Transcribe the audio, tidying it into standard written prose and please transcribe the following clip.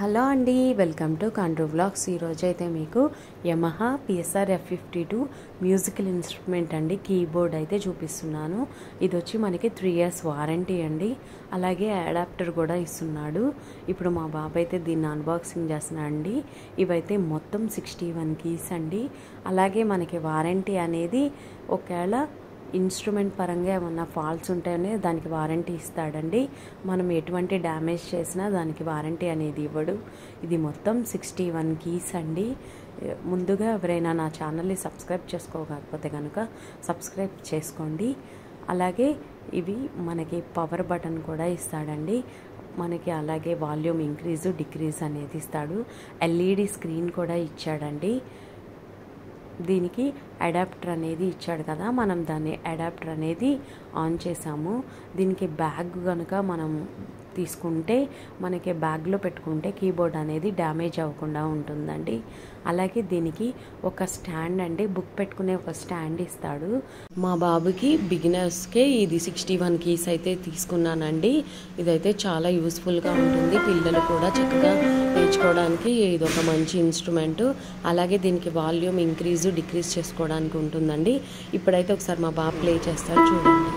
Hello అండి, welcome to కంట్రూ vlogs. ఈరోజు అయితే మీకు Yamaha PSR F52 musical instrument అండి కీబోర్డ్ అయితే చూపిస్తున్నాను. ఇది వచ్చి మనకి 3 years వారంటీ అండి. అలాగే అడాప్టర్ కూడా ఇస్తున్నాడు. ఇప్పుడు మా బాబు అయితే దీన్ని అన్బాక్సింగ్ చేస్తున్నాడు అండి. ఇవైతే మొత్తం 61 కీస్ అండి. అలాగే మనకి వారంటీ అనేది ఒకవేళ ఇన్స్ట్రుమెంట్ పరంగా ఏమన్నా ఫాల్ట్స్ ఉంటేనే దానికి వారంటీ ఇస్తాడండి. మనం ఎటువంటి డ్యామేజ్ చేసినా దానికి వారంటీ అనేది ఇవ్వడు. ఇది మొత్తం 61 కీస్ అండి. ముందుగా ఎవరైనా నా ఛానల్ని సబ్స్క్రైబ్ చేసుకోకపోతే కనుక సబ్స్క్రైబ్ చేసుకోండి. అలాగే ఇవి మనకి పవర్ బటన్ కూడా ఇస్తాడండి. మనకి అలాగే వాల్యూమ్ ఇంక్రీజ్ డిక్రీజ్ అనేది ఇస్తాడు. LED స్క్రీన్ కూడా ఇచ్చాడండి. దీనికి అడాప్టర్ అనేది ఇచ్చాడు కదా, మనం దాన్ని అడాప్టర్ అనేది ఆన్ చేసాము. దీనికి బ్యాగ్ కనుక మనం తీసుకుంటే మనకి బ్యాగ్లో పెట్టుకుంటే కీబోర్డ్ అనేది డ్యామేజ్ అవ్వకుండా ఉంటుందండి. అలాగే దీనికి ఒక స్టాండ్ అండి, బుక్ పెట్టుకునే ఒక స్టాండ్ ఇస్తాడు. మా బాబుకి బిగినర్స్కే ఇది 61 కీస్ అయితే తీసుకున్నానండి. ఇదైతే చాలా యూస్ఫుల్గా ఉంటుంది. పిల్లలు కూడా చక్కగా నేర్చుకోవడానికి ఇది ఒక మంచి ఇన్స్ట్రుమెంట్. అలాగే దీనికి వాల్యూమ్ ఇంక్రీజ్ డిక్రీజ్ చేసుకోవడానికి ఉంటుందండి. ఇప్పుడైతే ఒకసారి మా బాబు ప్లే చేస్తాడు, చూడండి.